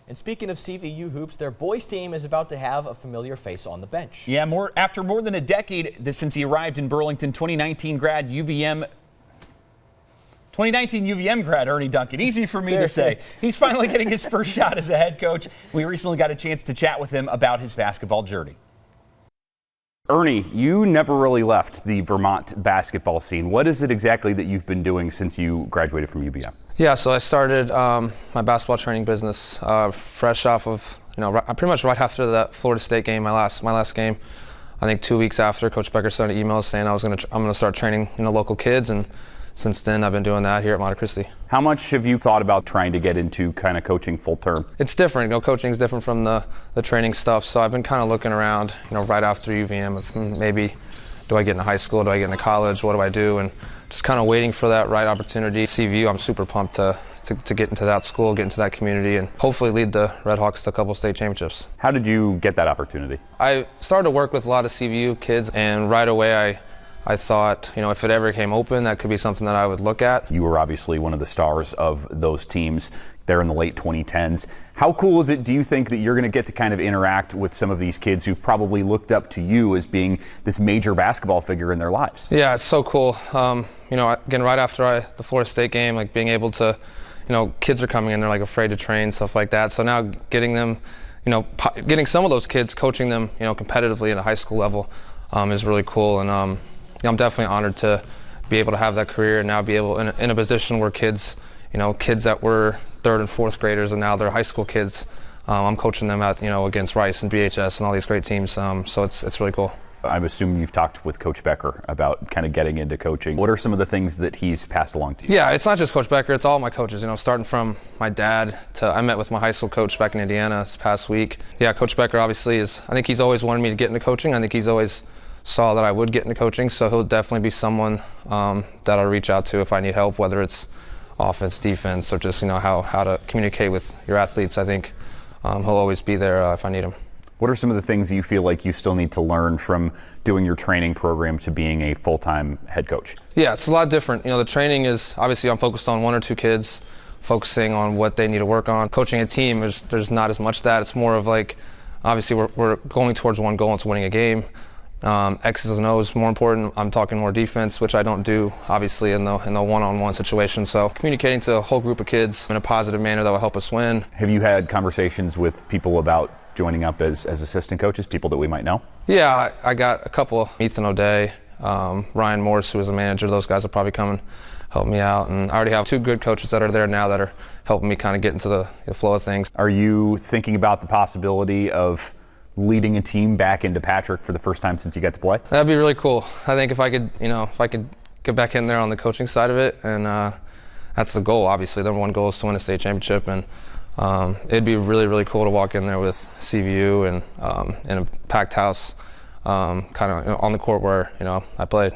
And speaking of CVU hoops, their boys team is about to have a familiar face on the bench. Yeah, after more than a decade since he arrived in Burlington, 2019 grad Ernie Duncan. Easy for me to say. He's finally getting his first shot as a head coach. We recently got a chance to chat with him about his basketball journey. Ernie, you never really left the Vermont basketball scene. What is it exactly that you've been doing since you graduated from UVM? Yeah, so I started my basketball training business fresh off of, pretty much right after that Florida State game, my last game. I think 2 weeks after, Coach Becker sent an email saying I'm gonna start training local kids, and since then I've been doing that here at Monte Cristi. How much have you thought about trying to get into kind of coaching full term? It's different, coaching is different from the training stuff. So I've been kind of looking around, right after UVM, if maybe do I get into high school, do I get into college, what do I do, and just kind of waiting for that right opportunity. CVU, I'm super pumped to get into that school, get into that community, and hopefully lead the Red Hawks to a couple state championships. How did you get that opportunity? I started to work with a lot of CVU kids, and right away I thought, if it ever came open, that could be something that I would look at. You were obviously one of the stars of those teams there in the late 2010s. How cool is it, do you think, that you're going to get to kind of interact with some of these kids who've probably looked up to you as being this major basketball figure in their lives? Yeah, it's so cool. Again, right after the Florida State game, getting able to, kids are coming in, they're afraid to train, stuff like that. So now getting them, getting some of those kids, coaching them, competitively at a high school level is really cool. And I'm definitely honored to be able to have that career and now be able in a position where kids, kids that were third and fourth graders and now they're high school kids. I'm coaching them at, against Rice and BHS and all these great teams. So it's really cool. I'm assuming you've talked with Coach Becker about kind of getting into coaching. What are some of the things that he's passed along to you? Yeah, it's not just Coach Becker, it's all my coaches, starting from my dad to I met with my high school coach back in Indiana this past week. Yeah, Coach Becker obviously I think he's always wanted me to get into coaching. I think he's always saw that I would get into coaching, so he'll definitely be someone that I'll reach out to if I need help, whether it's offense, defense, or just how to communicate with your athletes. I think he'll always be there if I need him. What are some of the things you feel like you still need to learn from doing your training program to being a full-time head coach? Yeah, it's a lot different. The training is, obviously I'm focused on one or two kids, focusing on what they need to work on. Coaching a team, there's not as much that. It's more of obviously we're going towards one goal, it's winning a game. X's and O's more important. I'm talking more defense, which I don't do obviously in the one-on-one situation. So communicating to a whole group of kids in a positive manner that will help us win. Have you had conversations with people about joining up as assistant coaches, people that we might know? Yeah, I got a couple. Ethan O'Day, Ryan Morse, who is a manager. Those guys will probably come and help me out. And I already have two good coaches that are there now that are helping me kind of get into the flow of things. Are you thinking about the possibility of leading a team back into Patrick for the first time since you got to play? That'd be really cool. I think if I could get back in there on the coaching side of it, and that's the goal. Obviously, the number one goal is to win a state championship, and it'd be really, really cool to walk in there with CVU and in a packed house, kind of on the court where I played.